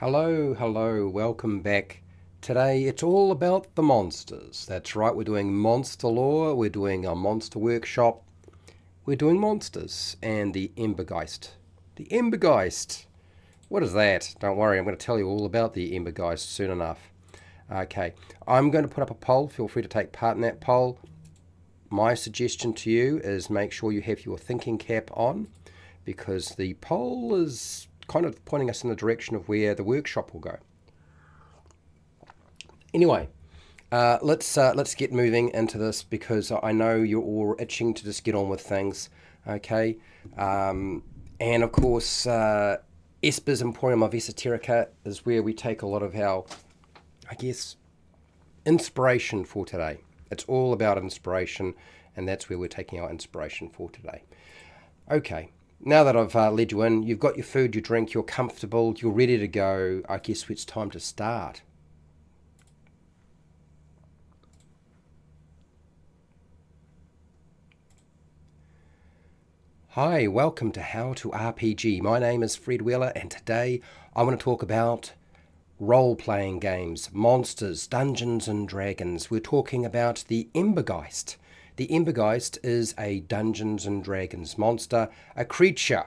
Hello, welcome back. Today it's all about the monsters. That's right, we're doing monster lore, we're doing a monster workshop, we're doing monsters and the embergeist. The embergeist! What is that? Don't worry, I'm going to tell you all about the embergeist soon enough. Okay, I'm going to put up a poll, feel free to take part in that poll. My suggestion to you is make sure you have your thinking cap on, because the poll is kind of pointing us in the direction of where the workshop will go. Anyway, let's get moving into this, because I know you're all itching to just get on with things. Okay, and of course, Esper's Emporium of Esoterica is where we take a lot of our, I guess, inspiration for today. It's all about inspiration, and that's where we're taking our inspiration for today. Okay. Now that I've led you in, you've got your food, your drink, you're comfortable, you're ready to go, I guess it's time to start. Hi, welcome to How to RPG. My name is Fred Wheeler, and today I want to talk about role-playing games, monsters, Dungeons and Dragons. We're talking about the embergeist. The embergeist is a Dungeons and Dragons monster, a creature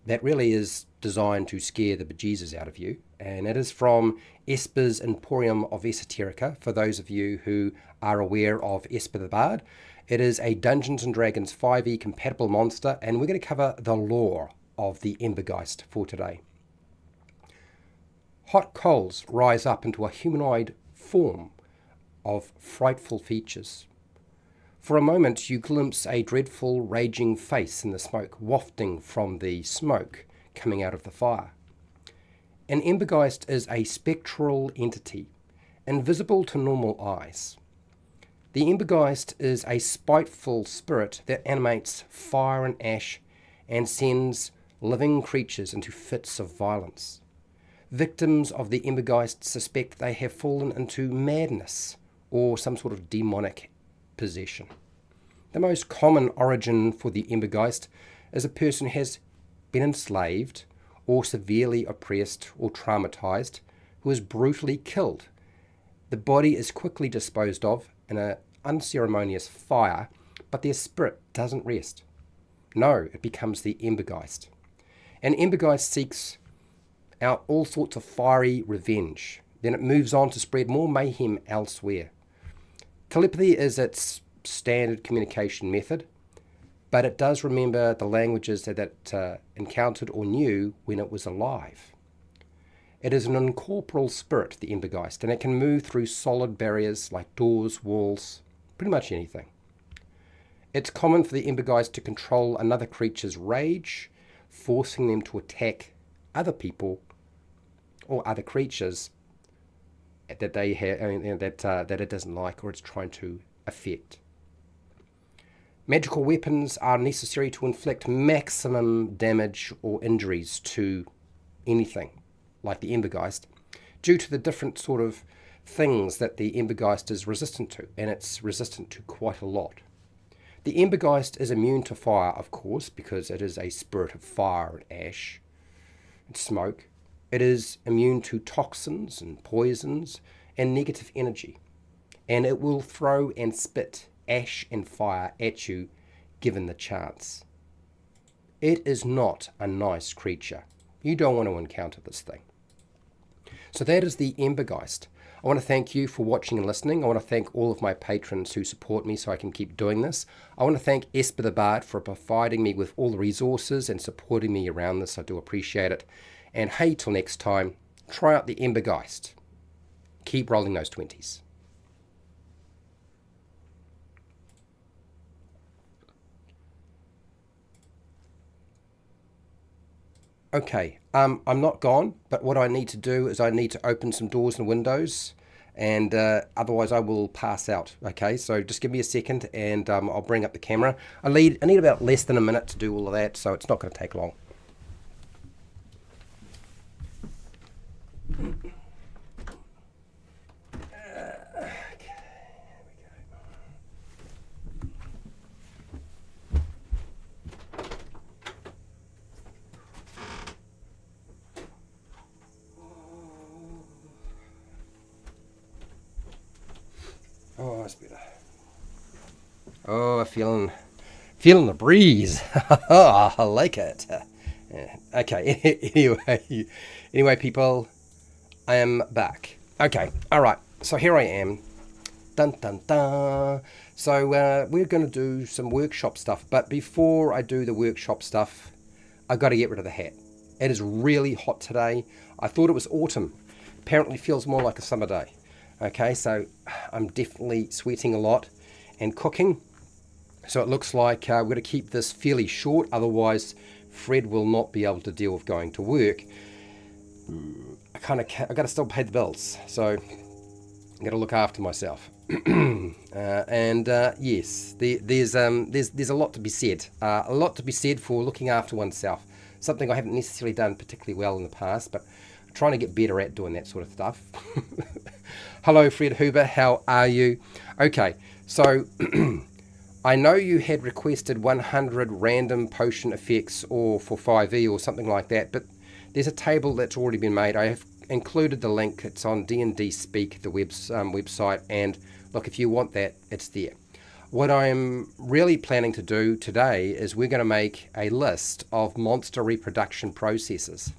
that really is designed to scare the bejesus out of you. And it is from Esper's Emporium of Esoterica, for those of you who are aware of Esper the Bard. It is a Dungeons and Dragons 5e compatible monster, and we're going to cover the lore of the embergeist for today. Hot coals rise up into a humanoid form of frightful features. For a moment you glimpse a dreadful, raging face in the smoke, wafting from the smoke coming out of the fire. An embergeist is a spectral entity, invisible to normal eyes. The embergeist is a spiteful spirit that animates fire and ash and sends living creatures into fits of violence. Victims of the embergeist suspect they have fallen into madness or some sort of demonic possession. The most common origin for the embergeist is a person who has been enslaved or severely oppressed or traumatized, who is brutally killed. The body is quickly disposed of in an unceremonious fire, but their spirit doesn't rest. No, it becomes the embergeist. An embergeist seeks out all sorts of fiery revenge. Then it moves on to spread more mayhem elsewhere. Telepathy is its standard communication method, but it does remember the languages that it encountered or knew when it was alive. It is an incorporeal spirit, the embergeist, and it can move through solid barriers like doors, walls, pretty much anything. It's common for the embergeist to control another creature's rage, forcing them to attack other people or other creatures that they have, that it doesn't like or it's trying to affect. Magical weapons are necessary to inflict maximum damage or injuries to anything, like the embergeist, due to the different sort of things that the embergeist is resistant to, and it's resistant to quite a lot. The embergeist is immune to fire, of course, because it is a spirit of fire and ash and smoke. It is immune to toxins and poisons and negative energy, and it will throw and spit ash and fire at you given the chance. It is not a nice creature. You don't want to encounter this thing. So that is the embergeist. I want to thank you for watching and listening. I want to thank all of my patrons who support me so I can keep doing this. I want to thank Esper the Bard for providing me with all the resources and supporting me around this. I do appreciate it. And hey, till next time, try out the embergeist. Keep rolling those 20s. Okay, I'm not gone, but what I need to do is I need to open some doors and windows, and otherwise I will pass out. Okay, so just give me a second, and I'll bring up the camera. I need about less than a minute to do all of that, so it's not going to take long. it's better. Oh, feeling the breeze. I like it. Okay. Anyway, people, I am back. Okay. All right. So here I am. Dun dun dun. So we're going to do some workshop stuff. But before I do the workshop stuff, I've got to get rid of the hat. It is really hot today. I thought it was autumn. Apparently feels more like a summer day. Okay, so I'm definitely sweating a lot and cooking. So it looks like we're going to keep this fairly short. Otherwise, Fred will not be able to deal with going to work. I got to still pay the bills. So I'm going to look after myself. Yes, there's a lot to be said. A lot to be said for looking after oneself. Something I haven't necessarily done particularly well in the past, but I'm trying to get better at doing that sort of stuff. Hello, Fred Huber. How are you? Okay, so I know you had requested 100 random potion effects or for 5e or something like that, but there's a table that's already been made. I have included the link. It's on D&D Speak, the website, and look, if you want that, it's there. What I'm really planning to do today is we're going to make a list of monster reproduction processes.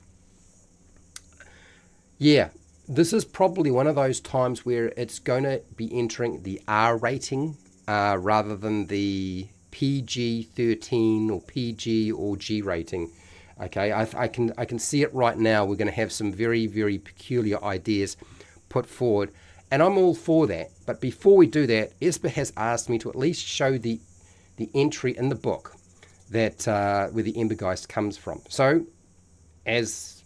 Yeah, this is probably one of those times where it's going to be entering the R rating rather than the PG-13 or PG or G rating. Okay, I can see it right now. We're going to have some very, very peculiar ideas put forward. And I'm all for that. But before we do that, Esper has asked me to at least show the entry in the book that where the embergeist comes from. So, as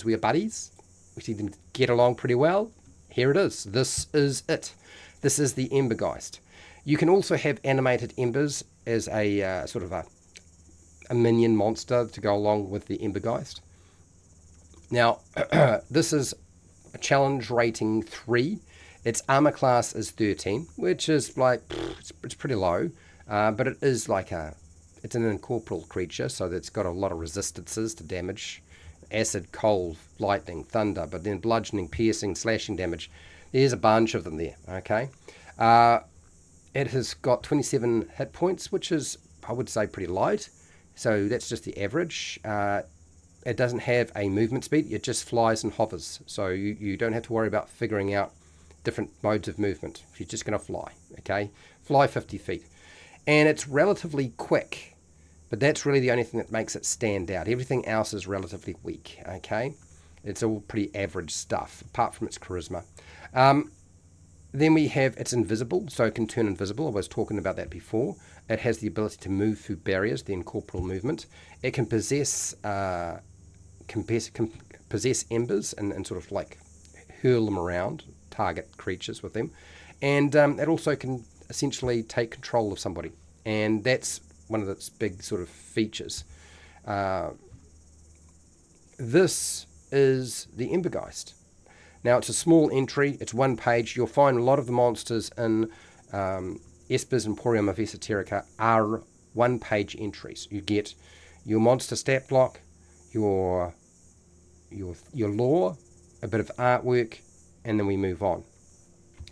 we are buddies, we seem to get along pretty well. Here it is. This is it. This is the embergeist. You can also have animated embers as a sort of a minion monster to go along with the embergeist. Now, this is a challenge rating 3. Its armor class is 13, which is like, it's pretty low, but it is like it's an incorporeal creature, so it's got a lot of resistances to damage. Acid, cold, lightning, thunder, but then bludgeoning, piercing, slashing damage. There's a bunch of them there, okay? It has got 27 hit points, which is, I would say, pretty light. So that's just the average. It doesn't have a movement speed. It just flies and hovers. So you don't have to worry about figuring out different modes of movement. She's just going to fly, okay? Fly 50 feet. And it's relatively quick, but that's really the only thing that makes it stand out. Everything else is relatively weak, okay? It's all pretty average stuff, apart from its charisma. Then we have it's invisible, so it can turn invisible. I was talking about that before. It has the ability to move through barriers, the incorporeal movement. It can possess embers and sort of like hurl them around, target creatures with them. And it also can essentially take control of somebody. And that's one of its big sort of features. This is the embergeist. Now, it's a small entry. It's one page. You'll find a lot of the monsters in Esper's Emporium of Esoterica are one-page entries. You get your monster stat block, your lore, a bit of artwork, and then we move on.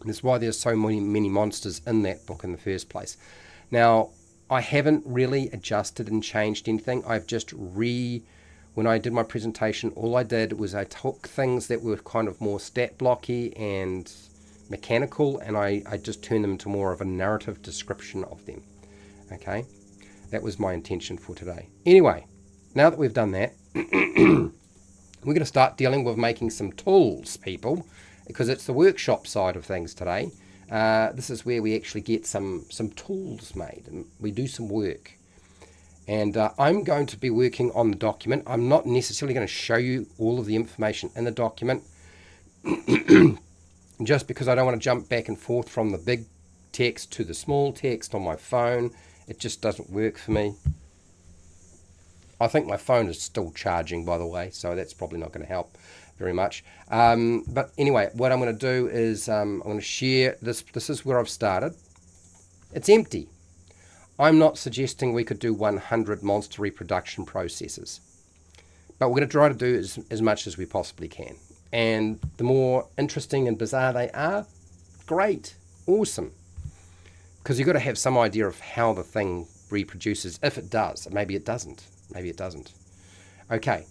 That's why there's so many monsters in that book in the first place. Now, I haven't really adjusted and changed anything. I've just when I did my presentation, all I did was I took things that were kind of more stat blocky and mechanical, and I just turned them into more of a narrative description of them. Okay? That was my intention for today. Anyway, now that we've done that, we're going to start dealing with making some tools, people, because it's the workshop side of things today. This is where we actually get some tools made, and we do some work. And I'm going to be working on the document. I'm not necessarily going to show you all of the information in the document, just because I don't want to jump back and forth from the big text to the small text on my phone. It just doesn't work for me. I think my phone is still charging, by the way, so that's probably not going to help very much. But anyway, what I'm going to do is I'm going to share this. This is where I've started. It's empty. I'm not suggesting we could do 100 monster reproduction processes, but we're going to try to do as much as we possibly can. And the more interesting and bizarre they are, great, awesome. because you've got to have some idea of how the thing reproduces, if it does. Maybe it doesn't. Maybe it doesn't. Okay.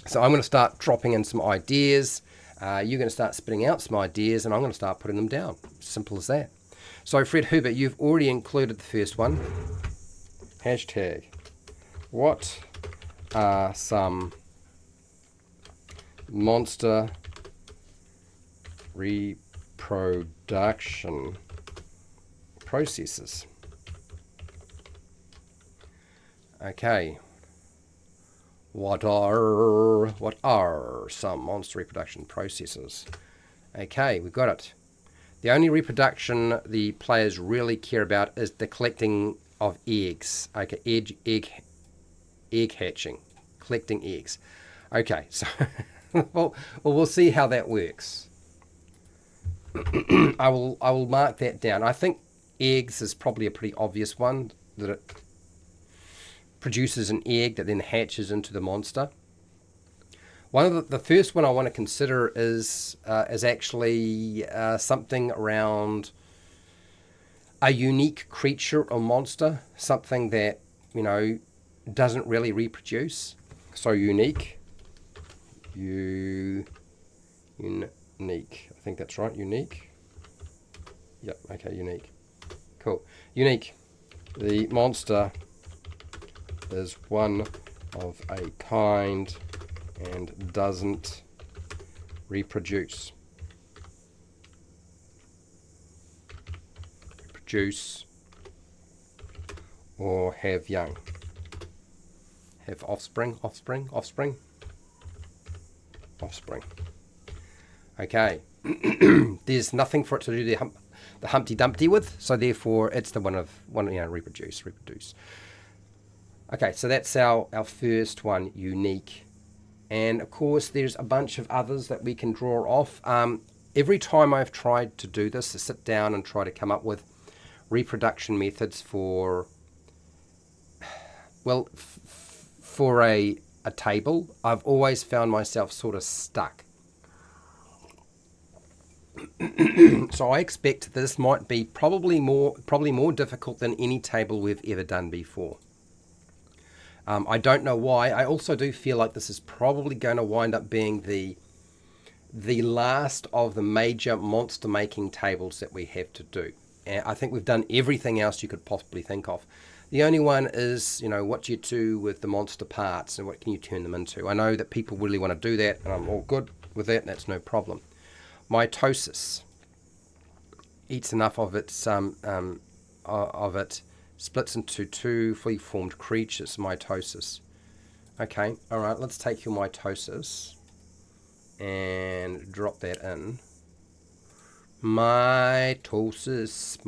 So I'm going to start dropping in some ideas. You're going to start spitting out some ideas, and I'm going to start putting them down. Simple as that. So, Fred Hubert, you've already included the first one. Hashtag, what are some monster reproduction processes? Okay. What are some monster reproduction processes? Okay, we've got it. The only reproduction the players really care about is the collecting of eggs. Okay, egg hatching, collecting eggs. Okay, so well, we'll see how that works. I will mark that down. I think eggs is probably a pretty obvious one, that it produces an egg that then hatches into the monster. One of the first one I want to consider is actually something around a unique creature or monster, something that, you know, doesn't really reproduce. So unique. Unique. I think that's right. Unique. Yep. Okay. Unique. Cool. Unique. The monster is one of a kind and doesn't reproduce. Or have young. Have offspring. Okay. There's nothing for it to do the Humpty Dumpty with, so therefore it's the one, reproduce. Okay, so that's our first one, unique. And of course, there's a bunch of others that we can draw off. Every time I've tried to do this, to sit down and try to come up with reproduction methods for, well, for a table, I've always found myself sort of stuck. So I expect this might be probably more difficult than any table we've ever done before. I don't know why. I also do feel like this is probably going to wind up being the last of the major monster making tables that we have to do. And I think we've done everything else you could possibly think of. The only one is, what do you do with the monster parts and what can you turn them into? I know that people really want to do that, and I'm all good with that, and that's no problem. Mitosis eats enough of it, splits into two fully formed creatures. Mitosis. Okay, all right. Let's take your mitosis and drop that in. Mitosis.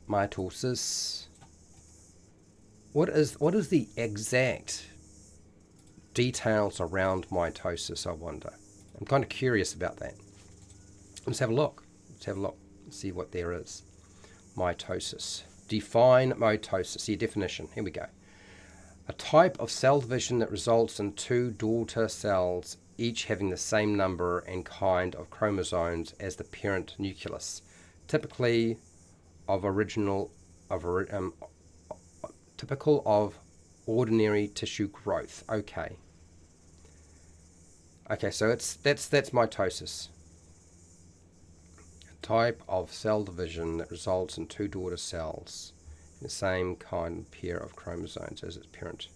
Mitosis. What is the exact details around mitosis, I wonder? I'm kind of curious about that. Let's have a look. Let's see what there is. Mitosis. Define mitosis. Your definition. Here we go. A type of cell division that results in two daughter cells, each having the same number and kind of chromosomes as the parent nucleus, typical of ordinary tissue growth. Okay, so that's mitosis. A type of cell division that results in two daughter cells, the same kind of pair of chromosomes as its parent.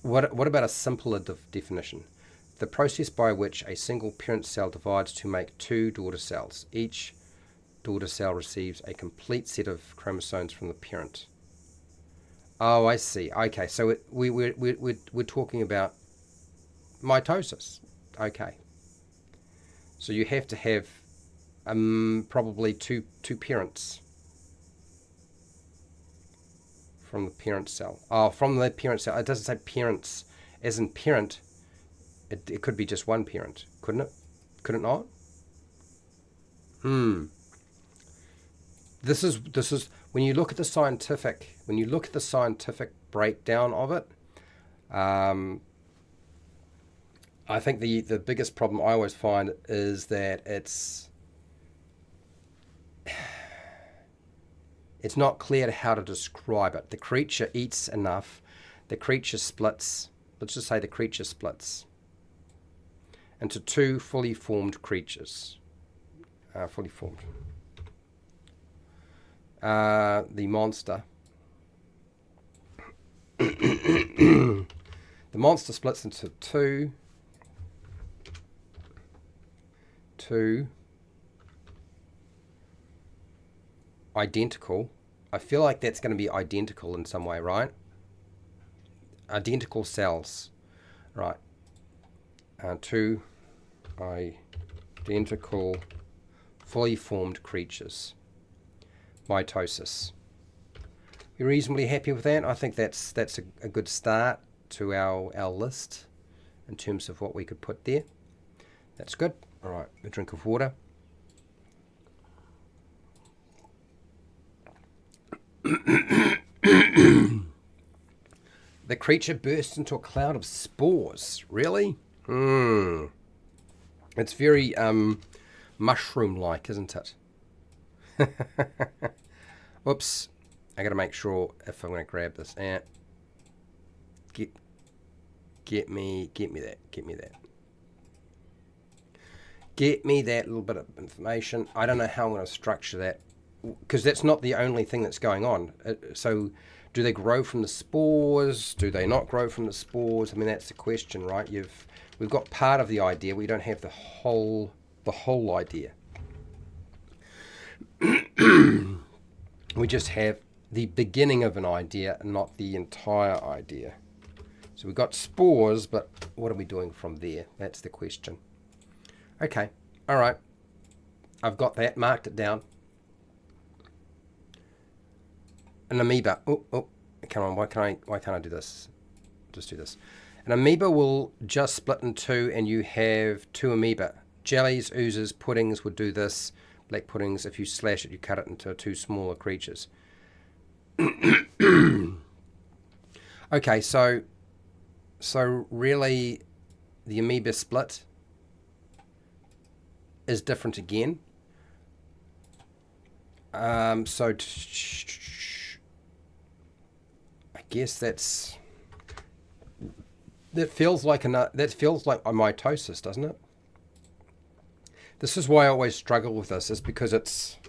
What about a simpler definition? The process by which a single parent cell divides to make two daughter cells. Each daughter cell receives a complete set of chromosomes from the parent. Oh, I see. Okay, so we're talking about mitosis. Okay. So you have to have probably two parents from the parent cell. Oh, from the parent cell. It doesn't say parents as in parent. It could be just one parent, couldn't it? Could it not? This is when you look at the scientific breakdown of it. I think the biggest problem I always find is that it's not clear how to describe it. The creature eats enough, the creature splits, let's just say the creature splits into two fully formed creatures. Fully formed. The monster. The monster splits into two identical. I feel like that's going to be identical in some way, right? Identical cells, right? Two identical, fully formed creatures. Mitosis. We're reasonably happy with that. I think that's a good start to our list in terms of what we could put there. That's good. All right, a drink of water. The creature bursts into a cloud of spores. Really? It's very mushroom-like, isn't it? Oops. I got to make sure if I'm going to grab this. Get me that. Get me that little bit of information. I don't know how I'm going to structure that, because that's not the only thing that's going on. So do they grow from the spores? Do they not grow from the spores? I mean, that's the question, right? We've got part of the idea. We don't have the whole idea. We just have the beginning of an idea and not the entire idea. So we've got spores, but what are we doing from there? That's the question. Okay, all right. I've got that, marked it down. An amoeba. Oh, come on, why can't I do this? Just do this. An amoeba will just split in two, and you have two amoeba. Jellies, oozes, puddings would do this. Black puddings, if you slash it, you cut it into two smaller creatures. Okay, so really the amoeba split is different again. So I guess that feels like a mitosis, doesn't it? This is why I always struggle with this, is because it's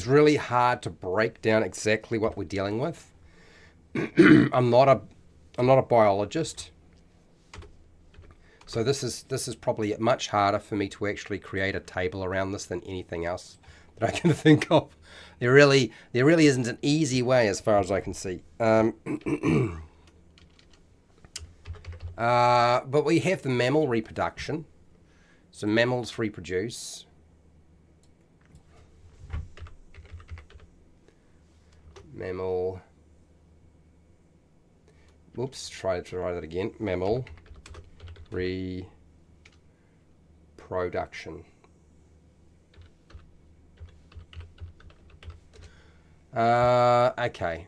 really hard to break down exactly what we're dealing with. I'm not a biologist, so this is probably much harder for me to actually create a table around this than anything else that I can think of. There really isn't an easy way, as far as I can see. But we have the mammal reproduction. So mammals reproduce. Mammal. Whoops, try that again. Mammal reproduction. Okay.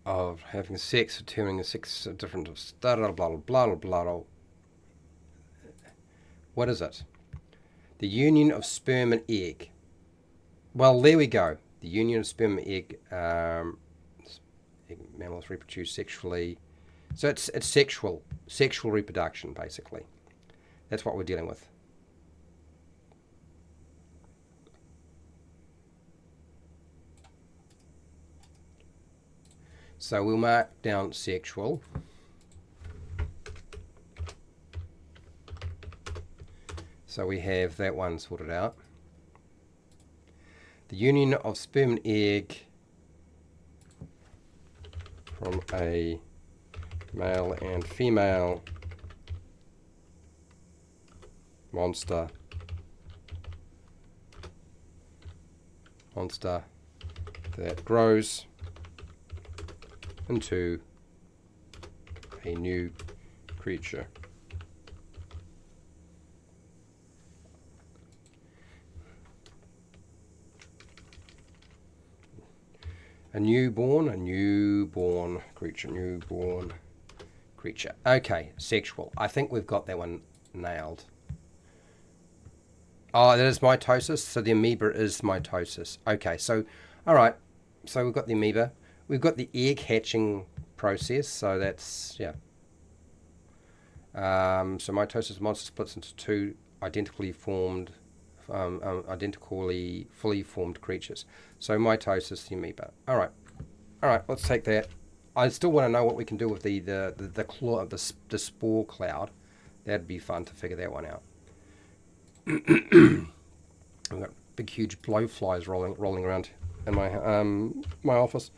Of having sex, determining the sex of different blah blah blah blah blah. What is it? The union of sperm and egg. Well, there we go. The union of sperm and egg. Mammals reproduce sexually. So it's sexual reproduction, basically. That's what we're dealing with. So we'll mark down sexual. So we have that one sorted out. The union of sperm and egg from a male and female monster that grows into a new creature. A newborn creature. Okay, sexual. I think we've got that one nailed. Oh, that is mitosis. So the amoeba is mitosis. Okay, so, all right. So we've got the amoeba. We've got the egg hatching process. So that's, yeah. So mitosis monster splits into two identically fully formed creatures. So mitosis, the amoeba. All right, let's take that. I still want to know what we can do with the spore cloud. That'd be fun to figure that one out. I've got big, huge blowflies rolling around in my office.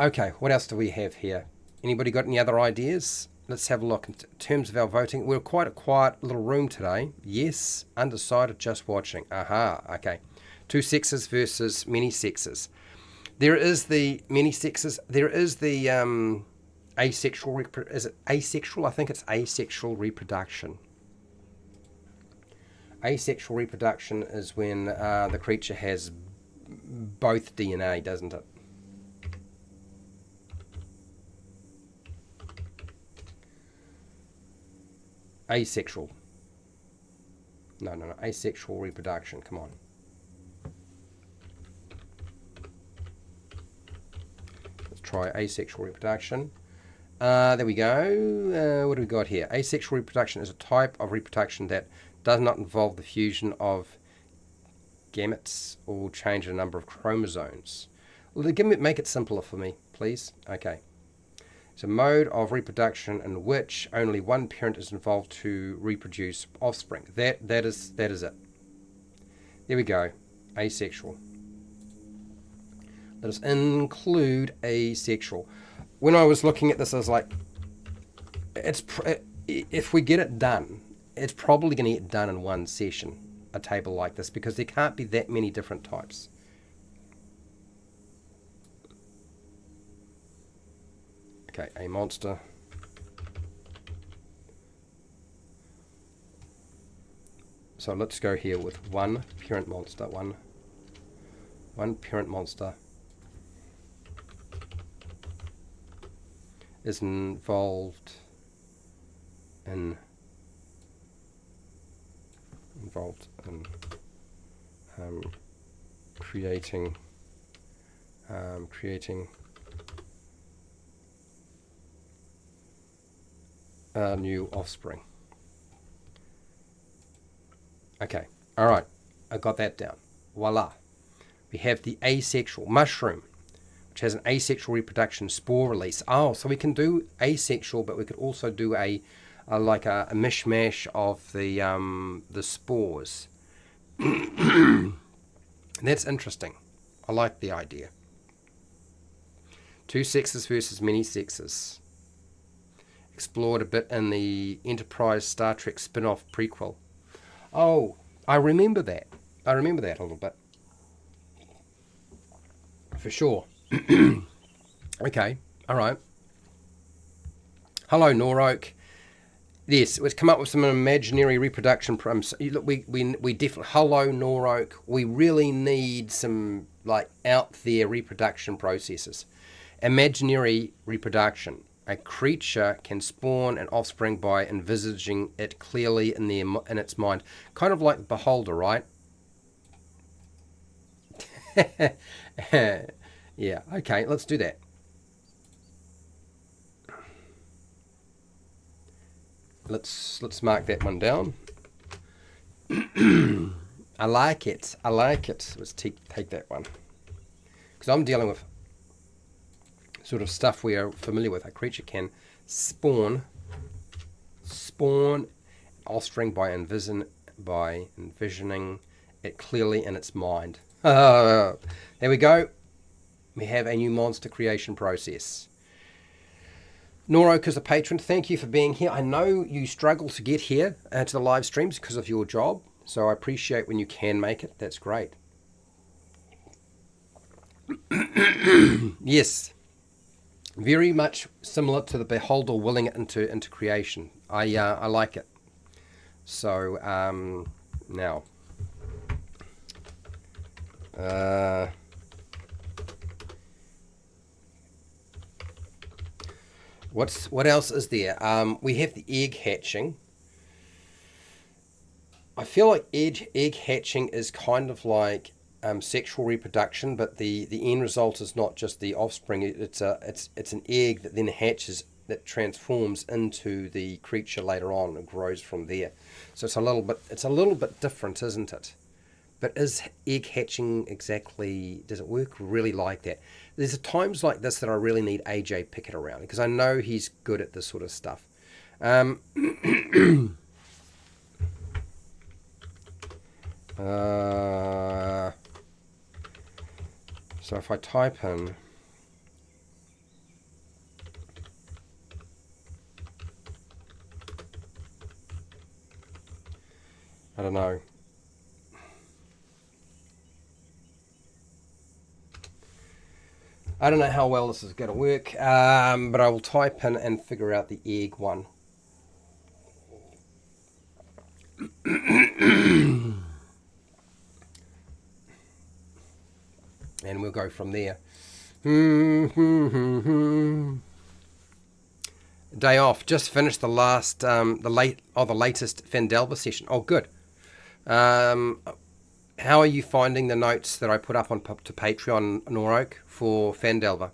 Okay, what else do we have here? Anybody got any other ideas? Let's have a look. In terms of our voting, we're quite a quiet little room today. Yes, undecided, just watching. Aha, okay. 2 sexes versus many sexes. There is the many sexes. There is the asexual. Is it asexual? I think it's asexual reproduction. Asexual reproduction is when the creature has both DNA, doesn't it? Asexual. No. Asexual reproduction. Come on. Let's try asexual reproduction. There we go. What do we got here? Asexual reproduction is a type of reproduction that does not involve the fusion of gametes or change in a number of chromosomes. Make it simpler for me, please. Okay. It's a mode of reproduction in which only one parent is involved to reproduce offspring. That is it. There we go. Asexual. Let us include asexual. When I was looking at this, I was like, if we get it done, it's probably going to get done in one session, a table like this, because there can't be that many different types. Okay, a monster. So let's go here with one parent monster. One parent monster is involved in creating new offspring. Okay, all right, I got that down. Voila. We have the asexual mushroom, which has an asexual reproduction spore release. Oh, so we can do asexual, but we could also do a mishmash of the spores. That's interesting. I like the idea. 2 sexes versus many sexes. Explored a bit in the Enterprise Star Trek spin-off prequel. Oh, I remember that. a little bit. For sure. Okay, all right. Hello, Noroak. Yes, let's come up with some imaginary reproduction. Look, we definitely. Hello, Noroak. We really need some out there reproduction processes. Imaginary reproduction. A creature can spawn an offspring by envisaging it clearly in its mind, kind of like the beholder, right? Yeah. Okay, let's do that. Let's mark that one down. I like it. Let's take that one, because I'm dealing with sort of stuff we are familiar with. A creature can spawn offspring by envisioning it clearly in its mind. There we go. We have a new monster creation process. Noroak is a patron. Thank you for being here. I know you struggle to get here to the live streams because of your job, so I appreciate when you can make it. That's great. Yes. Very much similar to the beholder willing it into creation. I like it. So now, what else is there? We have the egg hatching. I feel like egg hatching is kind of like sexual reproduction, but the end result is not just the offspring. It's an egg that then hatches, that transforms into the creature later on and grows from there. So it's a little bit different, isn't it? But is egg hatching exactly, does it work really like that? There's times like this that I really need AJ Pickett around, because I know he's good at this sort of stuff. So if I type in I don't know. I don't know how well this is going to work, but I will type in and figure out the egg one. And we'll go from there. Day off. Just finished the last, the latest Fandelver session. Oh, good. How are you finding the notes that I put up to Patreon, Noroak, for Fandelver?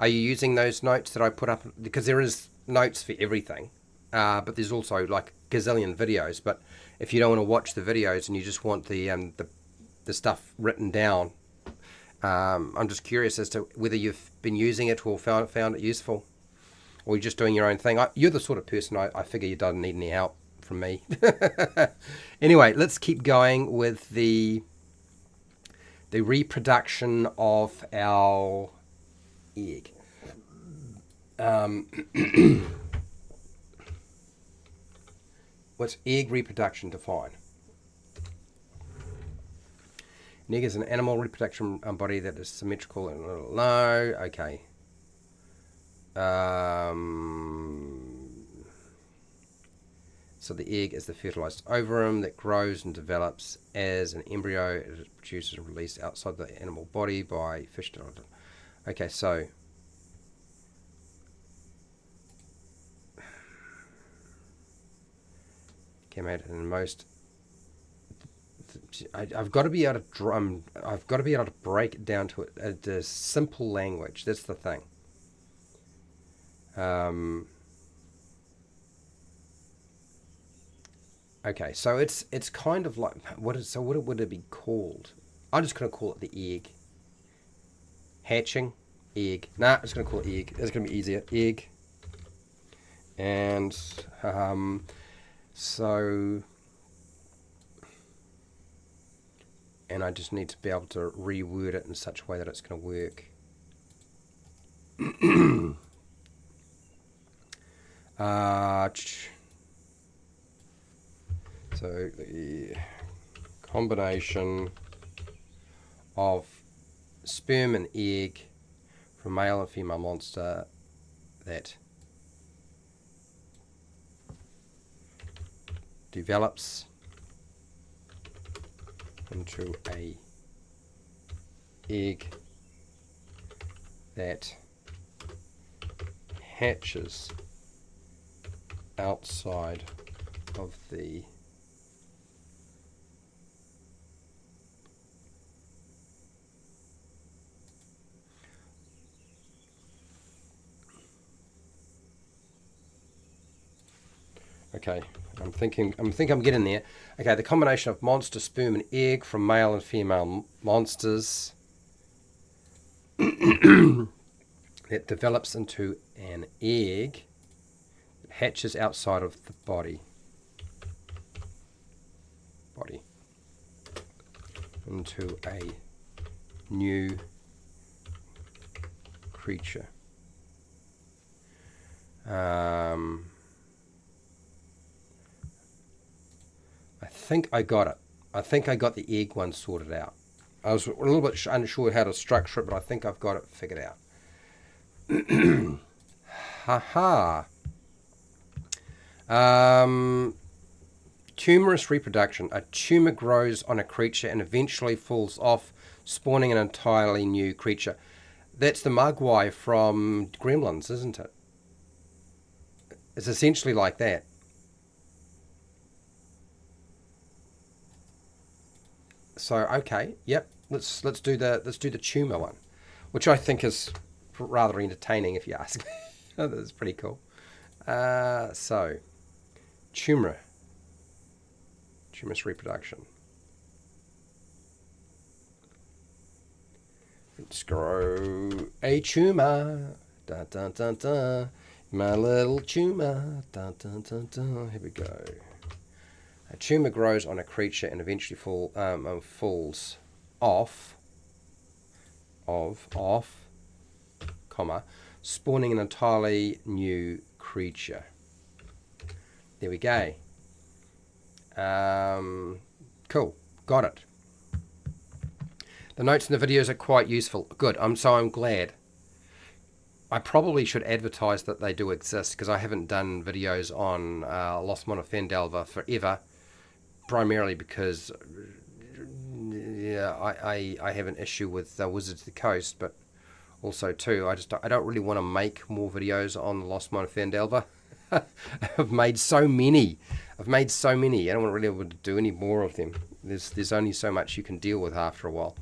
Are you using those notes that I put up? Because there is notes for everything, but there's also like a gazillion videos. But if you don't want to watch the videos and you just want the stuff written down, I'm just curious as to whether you've been using it or found it useful, or you're just doing your own thing. You're the sort of person I figure you don't need any help from me. Anyway, let's keep going with the reproduction of our egg. What's egg reproduction define? An egg is an animal reproduction body that is symmetrical and low. Okay. So the egg is the fertilized ovum that grows and develops as an embryo. It is produced and released outside the animal body by fish. Okay, so gameted in most. I've got to be able to I've got to be able to break it down to a simple language. That's the thing. Okay, so it's kind of like what would it be called? I'm just going to call it the egg. Hatching, egg. Nah, I'm just going to call it egg. It's going to be easier. Egg. And so, and I just need to be able to reword it in such a way that it's going to work. So the combination of sperm and egg from male and female monster that develops into a egg that hatches outside of the Okay, I'm thinking I'm getting there. Okay, the combination of monster sperm and egg from male and female monsters that develops into an egg that hatches outside of the body into a new creature. I think I got it. I think I got the egg one sorted out. I was a little bit unsure how to structure it, but I think I've got it figured out. Haha. tumorous reproduction. A tumor grows on a creature and eventually falls off, spawning an entirely new creature. That's the Mugwai from Gremlins, isn't it? It's essentially like that. So okay, yep. Let's do the tumor one, which I think is rather entertaining, if you ask me. That's pretty cool. So, tumorous reproduction. Let's grow a tumor. Dun, dun, dun, dun. My little tumor. Dun, dun, dun, dun. Here we go. A tumor grows on a creature and eventually falls off, comma, spawning an entirely new creature. There we go. Cool. Got it. The notes in the videos are quite useful. Good. I'm glad. I probably should advertise that they do exist, because I haven't done videos on Lost Mine of Phandelver forever, primarily because I have an issue with Wizards of the Coast, but also too I don't really want to make more videos on the Lost Mine of Phandelver. I've made so many. I don't want to really able to do any more of them. There's only so much you can deal with after a while.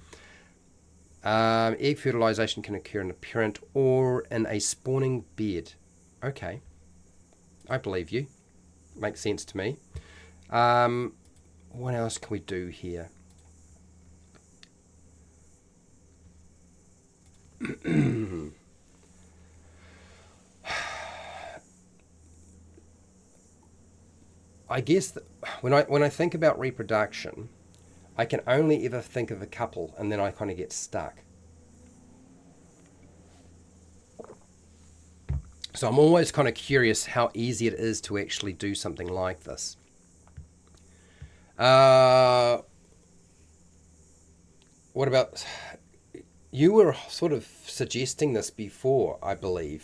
Egg fertilization can occur in a parent or in a spawning bed. Okay, I believe you. Makes sense to me. What else can we do here? I guess that when I think about reproduction, I can only ever think of a couple, and then I kind of get stuck. So I'm always kind of curious how easy it is to actually do something like this. What about, you were sort of suggesting this before, I believe,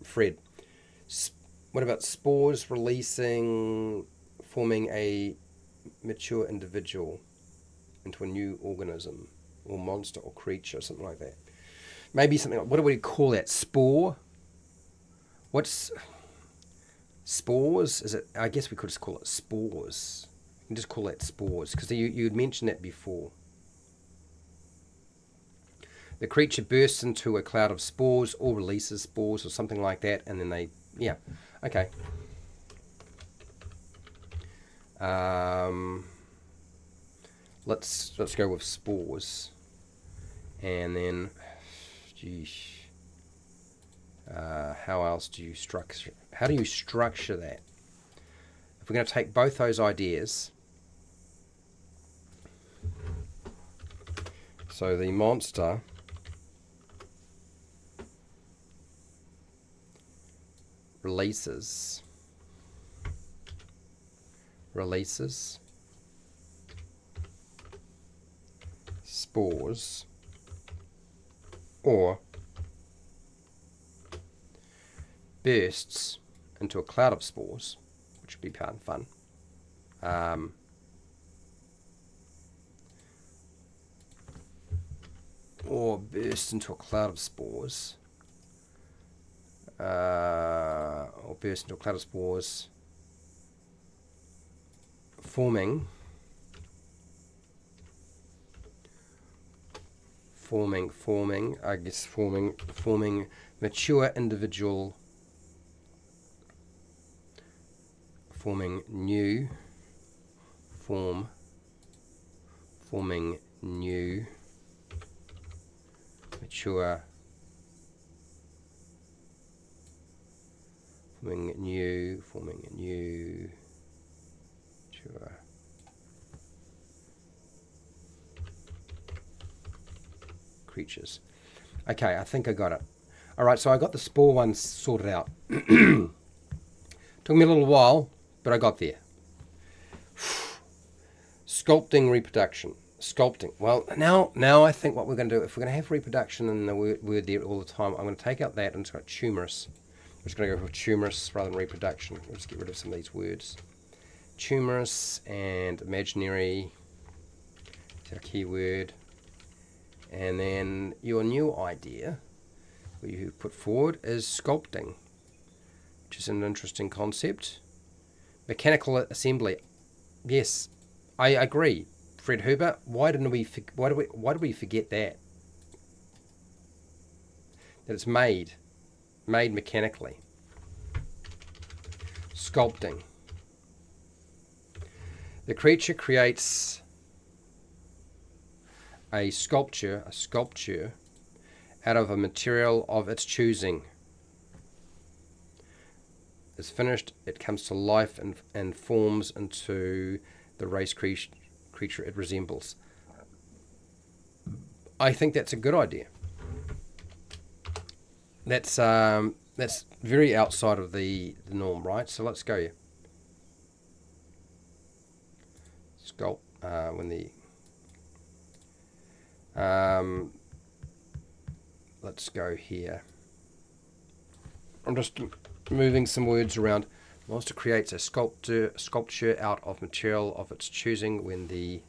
Fred. What about spores releasing, forming a mature individual into a new organism or monster or creature, something like that? Maybe something like, what do we call that? Spore? What's spores? Is it? I guess we could just call it spores. You can just call that spores, because you'd mentioned that before. The creature bursts into a cloud of spores or releases spores or something like that, and then they, yeah, okay. Let's go with spores, and then, geez, how else do you structure? How do you structure that? If we're going to take both those ideas, so the monster releases spores or bursts into a cloud of spores, which would be fun. Or bursts into a cloud of spores. Or burst into a cloud of spores, forming mature individual, forming new mature, forming new mature creatures. Okay, I think I got it. All right, so I got the spore one sorted out. Took me a little while, but I got there. Sculpting reproduction. Sculpting. Well, now I think what we're going to do, if we're going to have reproduction and the word there all the time, I'm going to take out that and it's got tumorous. I'm just going to go for tumorous rather than reproduction. We'll just get rid of some of these words. tumorous and imaginary. It's our keyword. And then your new idea, what you put forward, is sculpting, which is an interesting concept. Mechanical assembly. Yes, I agree. Fred Huber, why did we forget that? That it's made mechanically. Sculpting. The creature creates a sculpture out of a material of its choosing. It's finished, it comes to life and forms into the race creature it resembles. I think that's a good idea. That's very outside of the norm, right? So let's go here. Sculpt let's go here. I'm just moving some words around. Monster creates a sculpture out of material of its choosing when the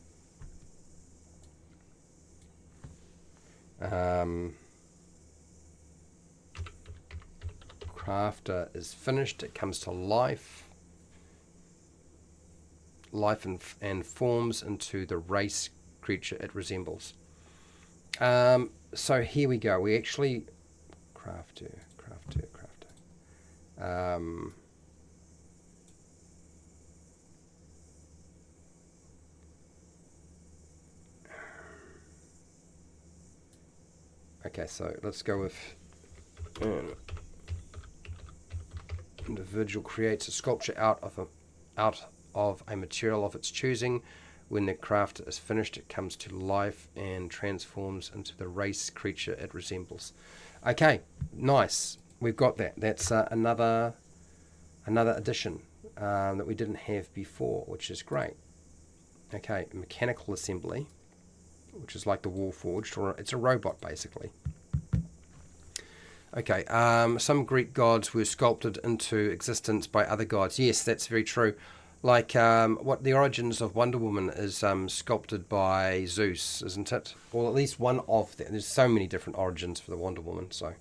crafter is finished. It comes to life and forms into the race creature it resembles. So here we go. We actually crafter. Okay, so let's go with individual creates a sculpture out of a material of its choosing. When the craft is finished, it comes to life and transforms into the race creature it resembles. Okay, nice. We've got that. That's another addition that we didn't have before, which is great. Okay, mechanical assembly, which is like the Warforged, or it's a robot basically. Okay, some Greek gods were sculpted into existence by other gods. Yes, that's very true. Like what the origins of Wonder Woman is sculpted by Zeus, isn't it? Or at least one of them. There's so many different origins for the Wonder Woman. So,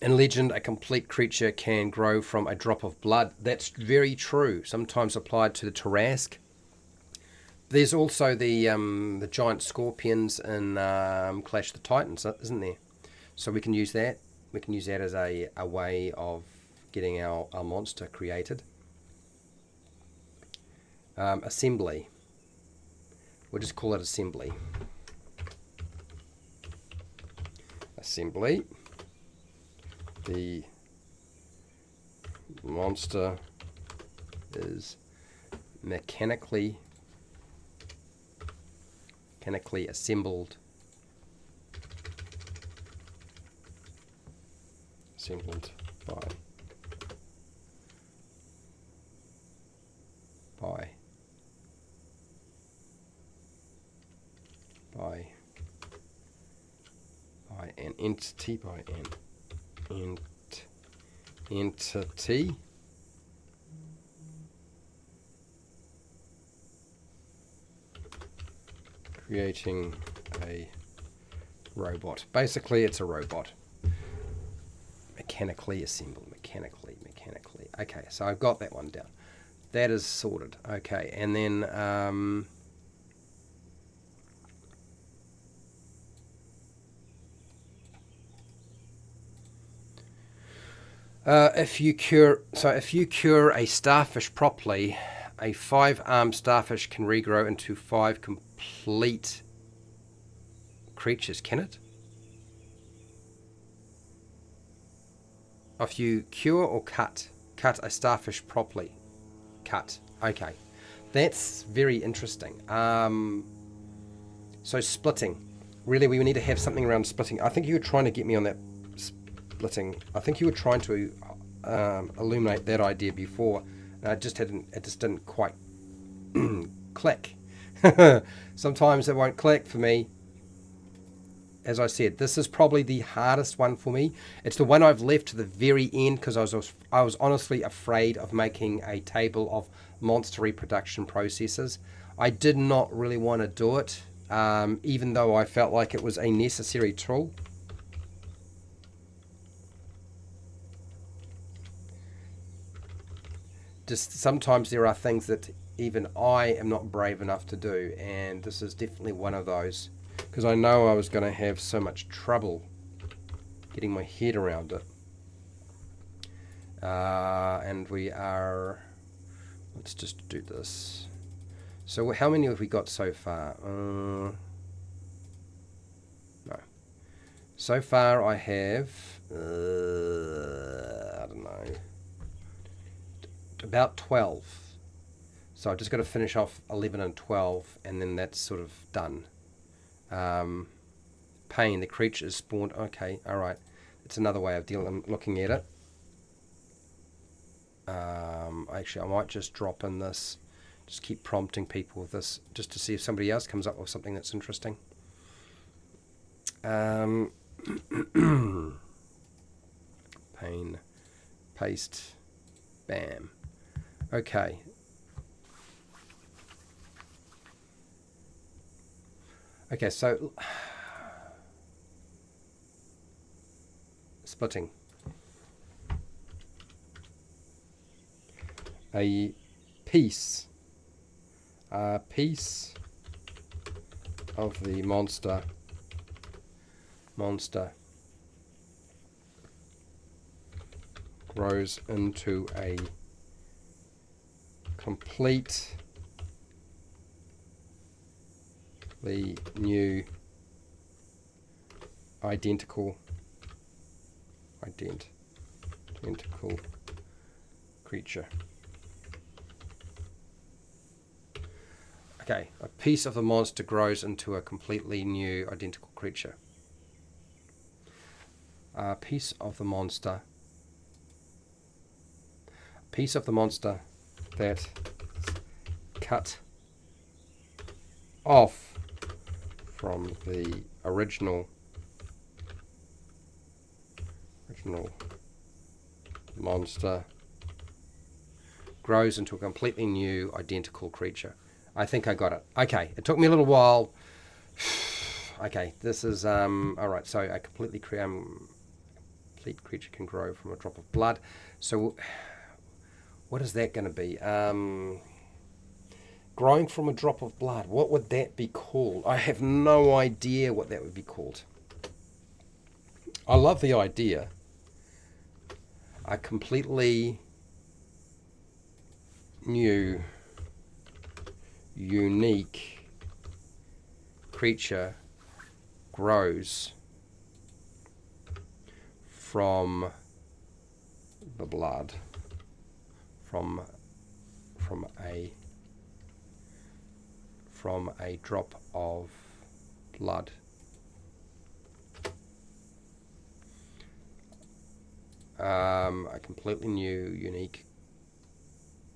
in legend, a complete creature can grow from a drop of blood. That's very true. Sometimes applied to the Tarrasque. There's also the giant scorpions in Clash of the Titans, isn't there? So we can use that. We can use that as a way of getting our monster created. Assembly. We'll just call it assembly. Assembly. The monster is mechanically assembled by an entity, creating a robot. Basically, it's a robot. Mechanically assembled. Mechanically. Okay, so I've got that one down. That is sorted. Okay, and then if you cure a starfish properly, a 5-armed starfish can regrow into 5 complete creatures, can it? If you cure or cut a starfish properly. Cut. Okay. That's very interesting. So splitting. Really, we need to have something around splitting. I think you were trying to get me on that splitting. I think you were trying to illuminate that idea before. It just didn't quite click. Sometimes it won't click for me. as I said, this is probably the hardest one for me. It's the one I've left to the very end because I was honestly afraid of making a table of monster reproduction processes. I did not really want to do it, even though I felt like it was a necessary tool. Just sometimes there are things that even I am not brave enough to do, and this is definitely one of those, because I know I was going to have so much trouble getting my head around it. And we are, let's just do this. So how many have we got so far? No. So far I have, I don't know, about 12. So I've just got to finish off 11 and 12, and then that's sort of done. Pain, the creature is spawned. Okay, all right. It's another way of looking at it. Actually, I might just drop in this. Just keep prompting people with this, just to see if somebody else comes up with something that's interesting. Pain, paste, bam. Okay. Okay, so splitting. A piece of the monster grows into a completely new identical creature. Okay, a piece of the monster grows into a completely new identical creature. A piece of the monster that cut off from the original monster grows into a completely new identical creature. I think I got it. Okay, it took me a little while. Okay, this is all right. So a complete creature can grow from a drop of blood. So what is that going to be? Growing from a drop of blood. What would that be called? I have no idea what that would be called. I love the idea. A completely new, unique creature grows from the blood, from a drop of blood. A completely new, unique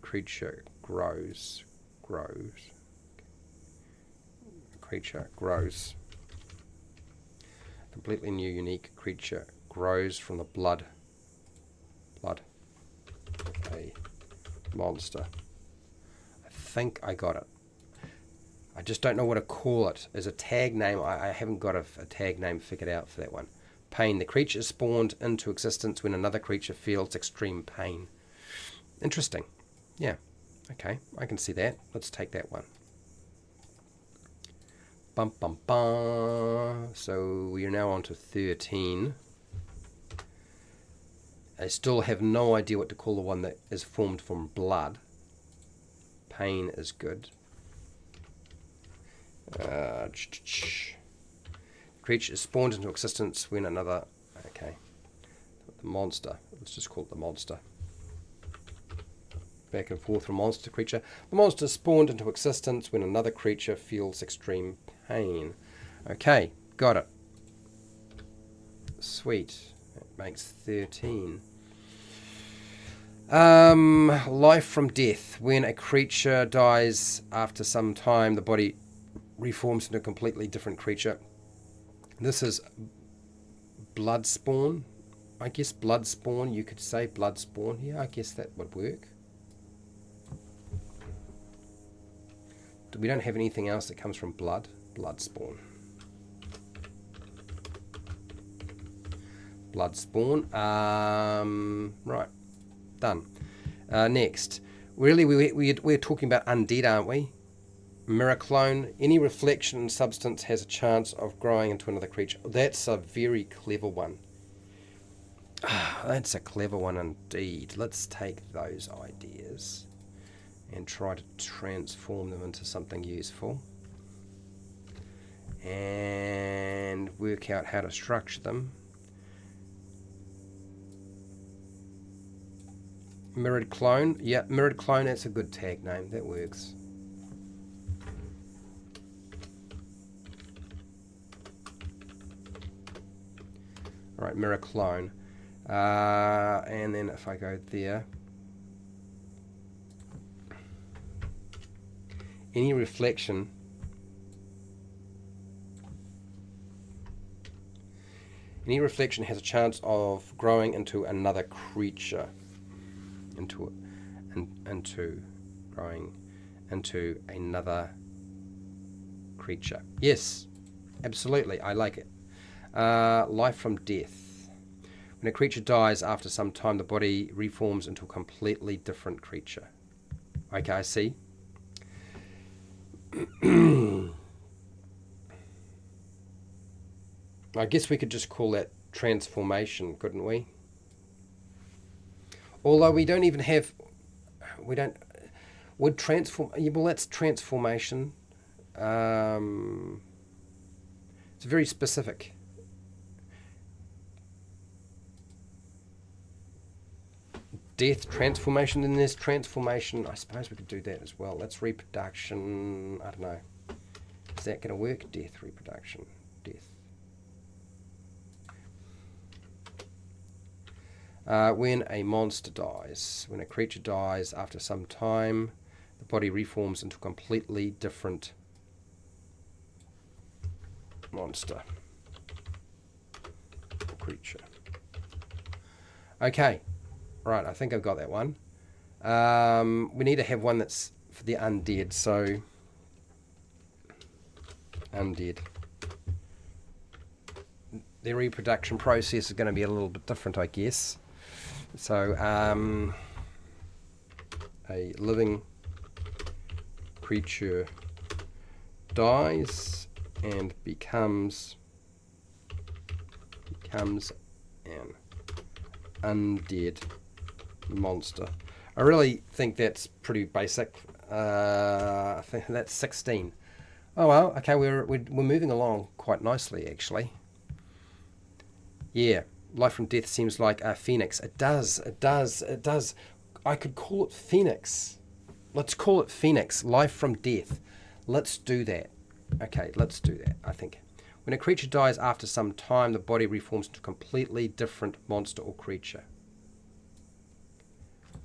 creature grows. Completely new, unique creature grows from the blood of a monster. I think I got it. I just don't know what to call it. As a tag name, I haven't got a tag name figured out for that one. Pain. The creature is spawned into existence when another creature feels extreme pain. Interesting. Yeah. Okay, I can see that. Let's take that one. Bum, bum, bum. So we are now on to 13. I still have no idea what to call the one that is formed from blood. Pain is good. Creature is spawned into existence when another... Okay. The monster. Let's just call it the monster. Back and forth from monster to creature. The monster is spawned into existence when another creature feels extreme pain. Okay, got it. Sweet. That makes 13. Life from death. When a creature dies after some time, the body reforms into a completely different creature. This is blood spawn. I guess blood spawn, you could say blood spawn here. I guess that would work. We don't have anything else that comes from blood. Blood spawn. Blood spawn. Right. Done. Next. Really, we're talking about undead, aren't we? Mirror clone. Any reflection in substance has a chance of growing into another creature. That's a very clever one. That's a clever one indeed. Let's take those ideas and try to transform them into something useful. And work out how to structure them. Mirrored clone. Yeah, mirrored clone, that's a good tag name. That works. Alright, mirror clone. And then if I go there, any reflection has a chance of growing into another creature, growing into another creature. Yes, absolutely, I like it. Life from death. When a creature dies, after some time, the body reforms into a completely different creature. Okay, I see. I guess we could just call that transformation, couldn't we? Although we don't even have, would transform, well, that's transformation. It's very specific. Death, transformation, and there's transformation. I suppose we could do that as well. That's reproduction. I don't know. Is that going to work? Death, reproduction, death. When a monster dies. When a creature dies, after some time, the body reforms into a completely different monster or creature. Okay. Right, I think I've got that one. We need to have one that's for the undead, so undead. Their reproduction process is going to be a little bit different, I guess. So, a living creature dies and becomes an undead monster. I really think that's pretty basic. I think that's 16. Oh well, okay, we're moving along quite nicely actually. Yeah, life from death seems like a phoenix. It does. I could call it phoenix. Let's call it phoenix. Life from death. Let's do that. Okay, let's do that. I think when a creature dies after some time, the body reforms into a completely different monster or creature.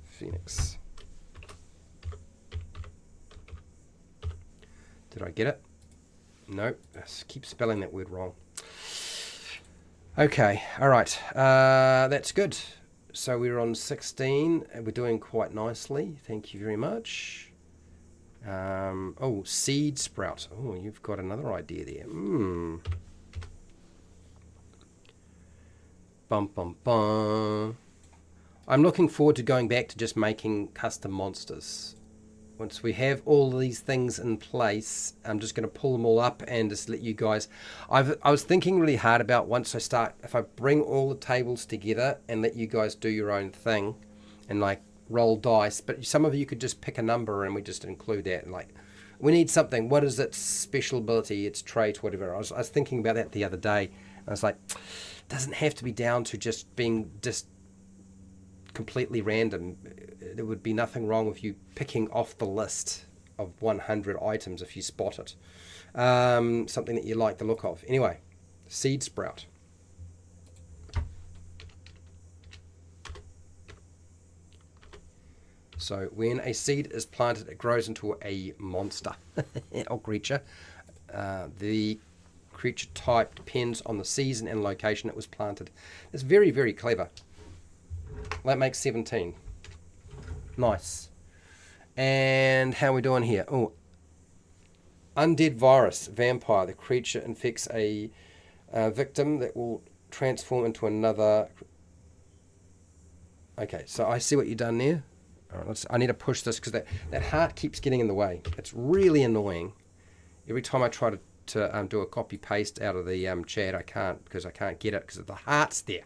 Phoenix. Did I get it? Nope. I keep spelling that word wrong. Okay. All right. That's good. So we're on 16. And we're doing quite nicely. Thank you very much. Oh, seed sprout. Oh, you've got another idea there. Bum, bum, bum. I'm looking forward to going back to just making custom monsters. Once we have all these things in place, I'm just going to pull them all up and just let you guys... I was thinking really hard about once I start, if I bring all the tables together and let you guys do your own thing and like roll dice, but some of you could just pick a number and we just include that. And like, we need something. What is its special ability, its trait, whatever. I was thinking about that the other day. I was like, it doesn't have to be down to just being just completely random. There would be nothing wrong with you picking off the list of 100 items if you spot it. Something that you like the look of. Anyway, seed sprout. So when a seed is planted, it grows into a monster or creature. The creature type depends on the season and location it was planted. It's very, very clever. That makes 17. Nice. And how are we doing here? Oh, undead virus, vampire. The creature infects a victim that will transform into another. Okay, so I see what you've done there. All right, I need to push this because that heart keeps getting in the way. It's really annoying. Every time I try to do a copy paste out of the chat, I can't because I can't get it because the heart's there.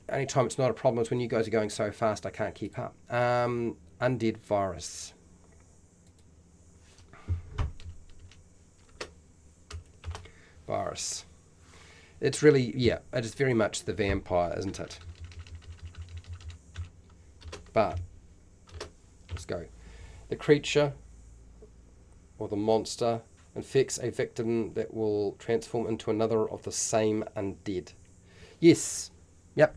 Only time it's not a problem is when you guys are going so fast I can't keep up. Undead virus. Virus. It's really, yeah, it is very much the vampire, isn't it? But, let's go. The creature, or the monster, infects a victim that will transform into another of the same undead. Yes. Yep.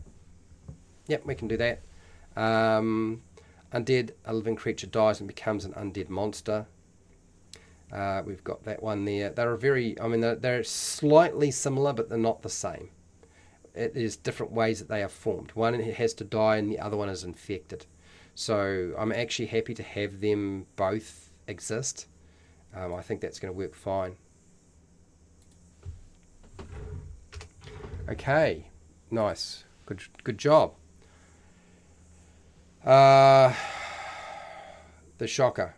Yep, we can do that. Undead, a living creature dies and becomes an undead monster. We've got that one there. They're very, I mean, they're slightly similar, but they're not the same. There's different ways that they are formed. One has to die and the other one is infected. So I'm actually happy to have them both exist. I think that's going to work fine. Okay, nice. Good job. The shocker.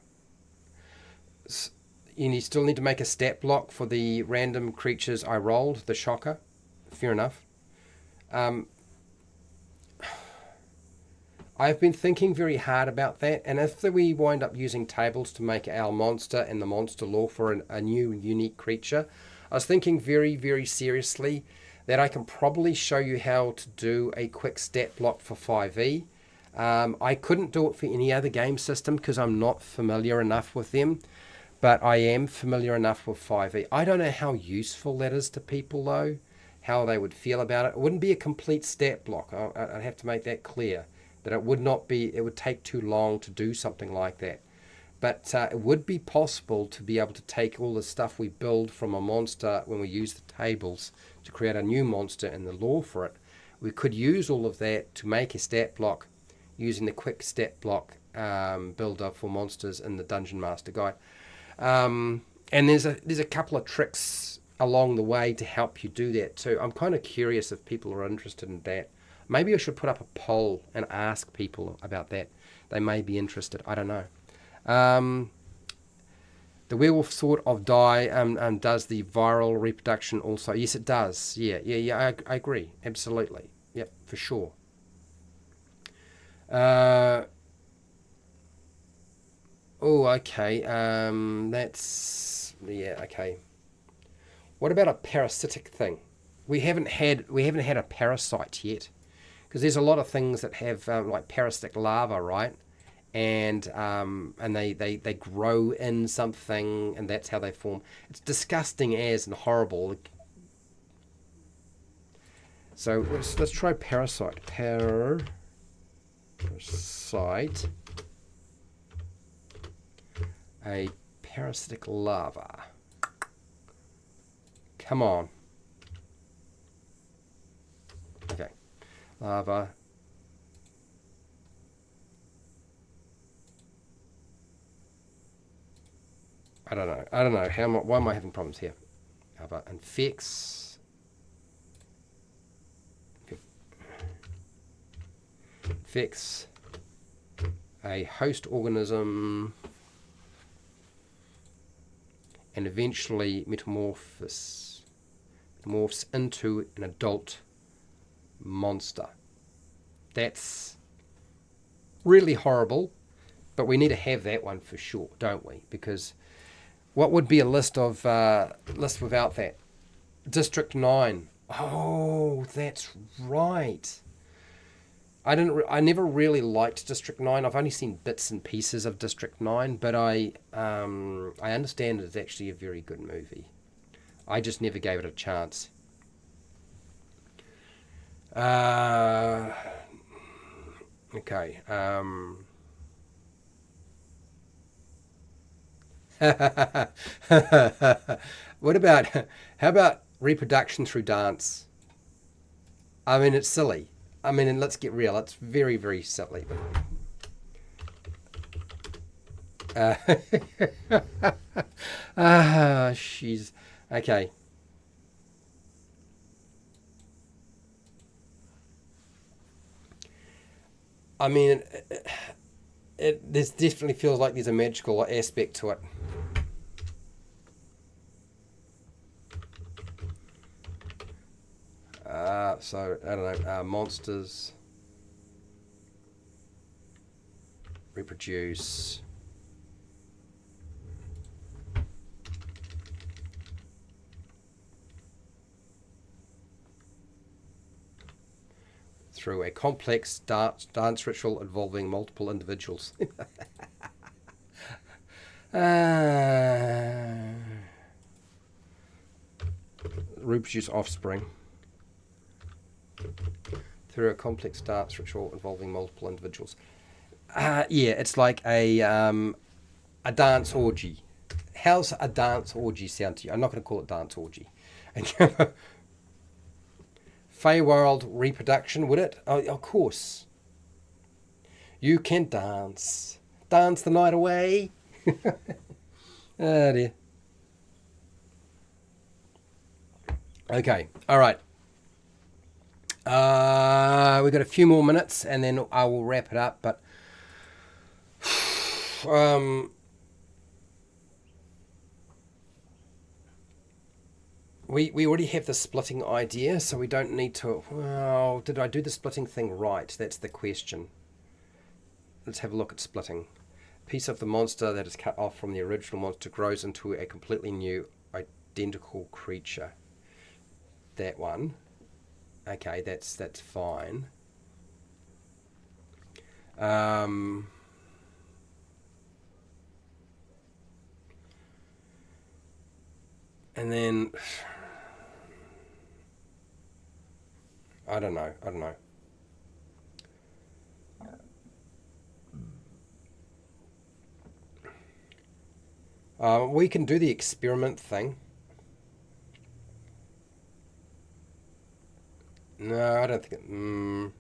You still need to make a stat block for the random creatures I rolled, the shocker. Fair enough. I've been thinking very hard about that, and if we wind up using tables to make our monster and the monster lore for a new unique creature, I was thinking very, very seriously that I can probably show you how to do a quick stat block for 5e. I couldn't do it for any other game system because I'm not familiar enough with them, but I am familiar enough with 5e. I don't know how useful that is to people though, how they would feel about it. It wouldn't be a complete stat block. I'd have to make that clear. That it would not be, it would take too long to do something like that. But it would be possible to be able to take all the stuff we build from a monster when we use the tables to create a new monster and the lore for it. We could use all of that to make a stat block using the quick stat block builder for monsters in the Dungeon Master Guide. And there's a couple of tricks along the way to help you do that too. I'm kind of curious if people are interested in that. Maybe I should put up a poll and ask people about that. They may be interested. I don't know. The werewolf sort of die does the viral reproduction also. Yes, it does. Yeah. I agree. Absolutely. Yep, for sure. Okay. Okay. What about a parasitic thing? We haven't had a parasite yet. Because there's a lot of things that have like parasitic larvae, right? And they grow in something, and that's how they form. It's disgusting as and horrible. So let's try parasite. Parasite. A parasitic larva. Come on. Okay. Larva. I don't know. Why am I having problems here? Larva infects. Infects a host organism and eventually metamorphs into an adult monster. That's really horrible, but we need to have that one for sure, don't we? Because what would be a list without that? District 9. Oh, that's right. I never really liked District 9. I've only seen bits and pieces of District 9, but I understand it's actually a very good movie. I just never gave it a chance. Okay. What about, how about reproduction through dance? I mean, it's silly. I mean, and let's get real. It's very, very silly. She's okay. I mean, this definitely feels like there's a magical aspect to it. So I don't know. Monsters reproduce through a complex dance ritual involving multiple individuals. Reproduce offspring through a complex dance ritual involving multiple individuals. Yeah, it's like a dance orgy. How's a dance orgy sound to you? I'm not going to call it dance orgy. Feywild reproduction, would it? Oh, of course. You can dance. Dance the night away. Oh dear. Okay, all right. We've got a few more minutes and then I will wrap it up. But we already have the splitting idea, so we don't need to. Well, did I do the splitting thing right? That's the question. Let's have a look at splitting. Piece of the monster that is cut off from the original monster grows into a completely new identical creature. That one. Okay, that's fine. And then I don't know. We can do the experiment thing. No, I don't think it. No.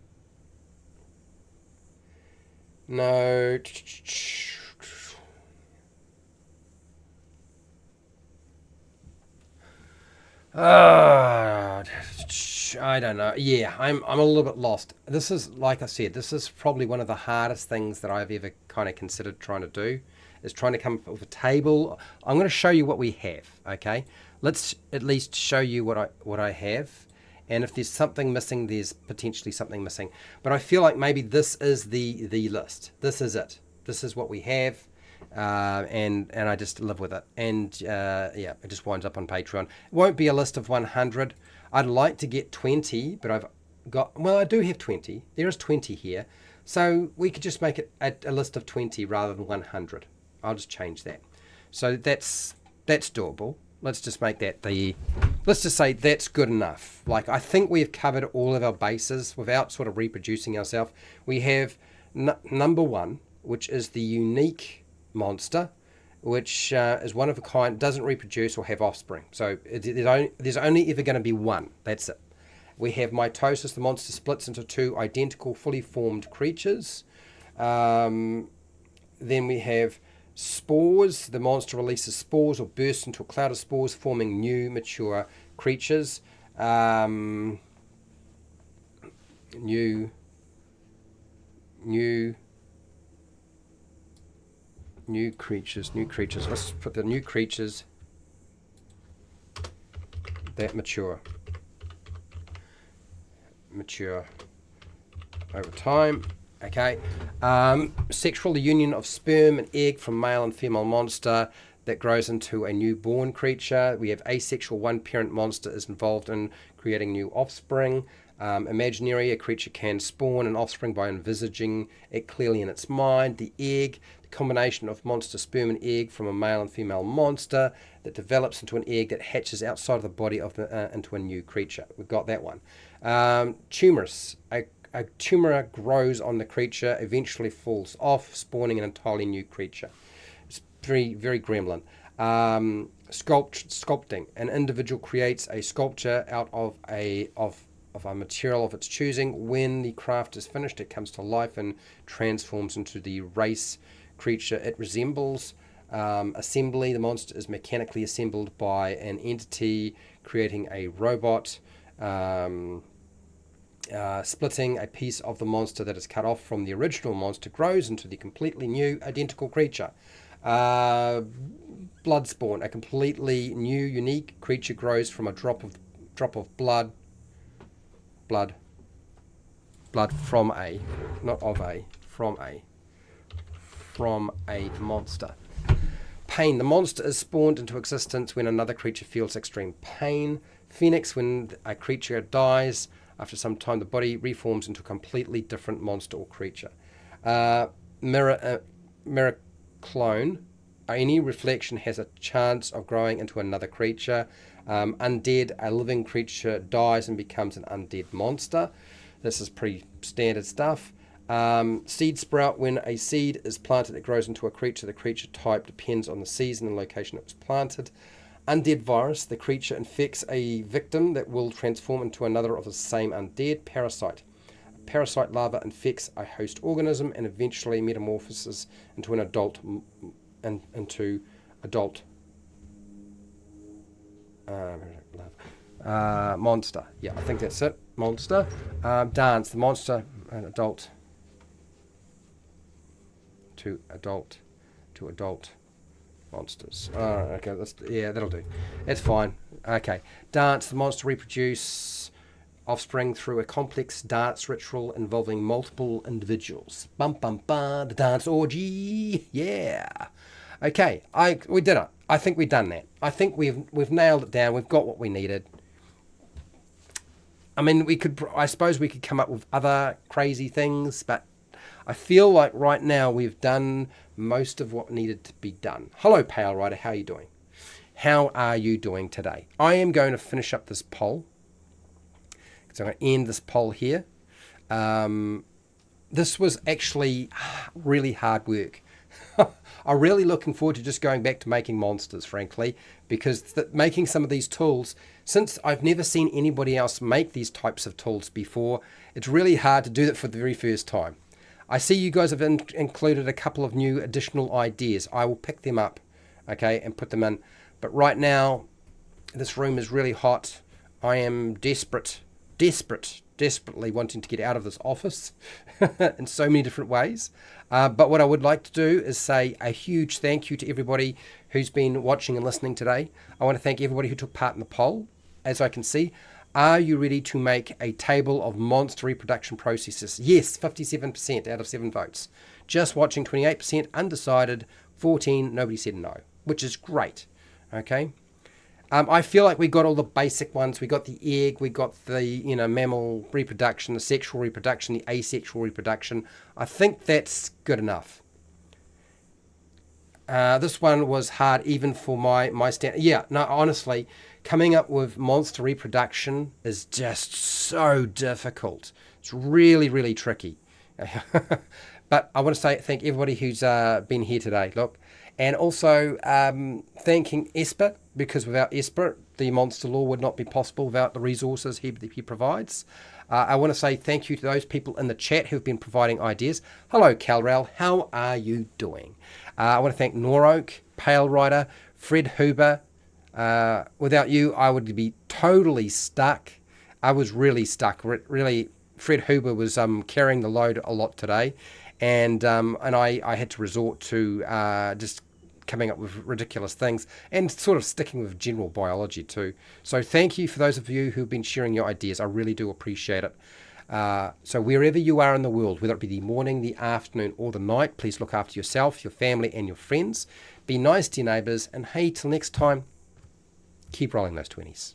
I don't know. Yeah, I'm a little bit lost. This is, like I said, this is probably one of the hardest things that I've ever kind of considered trying to do, is trying to come up with a table. I'm going to show you what we have, okay? Let's at least show you what I have. And if there's something missing, there's potentially something missing. But I feel like maybe this is the list. This is it. This is what we have. And I just live with it. And yeah, it just winds up on Patreon. It won't be a list of 100. I'd like to get 20, but I've got, well, I do have 20. There is 20 here. So we could just make it a list of 20 rather than 100. I'll just change that. So that's doable. Let's just make that let's just say that's good enough. Like, I think we've covered all of our bases without sort of reproducing ourselves. We have number one, which is the unique monster, which is one of a kind, doesn't reproduce or have offspring. So there's only ever going to be one. That's it. We have mitosis. The monster splits into two identical, fully formed creatures. Then we have spores. The monster releases spores or bursts into a cloud of spores, forming new, mature creatures. New creatures. Let's put the new creatures that mature over time. Okay. Sexual union of sperm and egg from male and female monster that grows into a newborn creature. We have asexual one-parent monster is involved in creating new offspring. Imaginary, a creature can spawn an offspring by envisaging it clearly in its mind. The egg, the combination of monster sperm and egg from a male and female monster that develops into an egg that hatches outside of the body of into a new creature. We've got that one. Tumorous, a tumor grows on the creature, eventually falls off, spawning an entirely new creature. It's very, very gremlin. Sculpting. An individual creates a sculpture out of a material of its choosing. When the craft is finished, it comes to life and transforms into the race creature it resembles. Assembly. The monster is mechanically assembled by an entity creating a robot. Splitting. A piece of the monster that is cut off from the original monster grows into the completely new identical creature. Bloodspawn. A completely new, unique creature grows from a drop of blood from a, not of a, from a monster. Pain. The monster is spawned into existence when another creature feels extreme pain. Phoenix. When a creature dies, after some time the body reforms into a completely different monster or creature. Mirror clone. Any reflection has a chance of growing into another creature. Undead. A living creature dies and becomes an undead monster. This is pretty standard stuff. Seed sprout. When a seed is planted, it grows into a creature. The creature type depends on the season and location it was planted. Undead virus. The creature infects a victim that will transform into another of the same undead. Parasite. A parasite larva infects a host organism and eventually metamorphoses into an adult monster. Yeah, I think that's it. Monster. Dance. The monster, an adult to adult monsters. Okay, that'll do. It's fine. Okay. Dance. The monster reproduce offspring through a complex dance ritual involving multiple individuals. Bum bum bum. The dance orgy. Yeah. Okay. We did it. I think we've done that. I think we've nailed it down. We've got what we needed. I mean, I suppose we could come up with other crazy things, but I feel like right now we've done most of what needed to be done. Hello, Pale Rider. How are you doing? How are you doing today? I am going to finish up this poll. So I'm going to end this poll here. This was actually really hard work. I'm really looking forward to just going back to making monsters, frankly, because making some of these tools, since I've never seen anybody else make these types of tools before, it's really hard to do that for the very first time. I see you guys have included a couple of new additional ideas. I will pick them up, okay, and put them in. But right now, this room is really hot. I am desperately wanting to get out of this office in so many different ways. But what I would like to do is say a huge thank you to everybody who's been watching and listening today. I want to thank everybody who took part in the poll. As I can see, are you ready to make a table of monster reproduction processes? Yes, 57% out of 7 votes. Just watching, 28%, undecided, 14, nobody said no, which is great, okay? I feel like we got all the basic ones. We got the egg, we got the mammal reproduction, the sexual reproduction, the asexual reproduction. I think that's good enough. This one was hard even for my standard. Yeah, no, honestly, coming up with monster reproduction is just so difficult. It's really, really tricky. But I want to thank everybody who's been here today. Look, and also thanking Esper, because without Esper, the monster law would not be possible without the resources he provides. I want to say thank you to those people in the chat who've been providing ideas. Hello, Calrel. How are you doing? I want to thank Noroak, Pale Rider, Fred Huber. Without you, I would be totally stuck. I was really stuck. Really, Fred Huber was carrying the load a lot today. And I had to resort to just coming up with ridiculous things and sort of sticking with general biology too. So thank you for those of you who've been sharing your ideas. I really do appreciate it. So wherever you are in the world, whether it be the morning, the afternoon, or the night, please look after yourself, your family, and your friends. Be nice to your neighbours. And hey, till next time, keep rolling those 20s.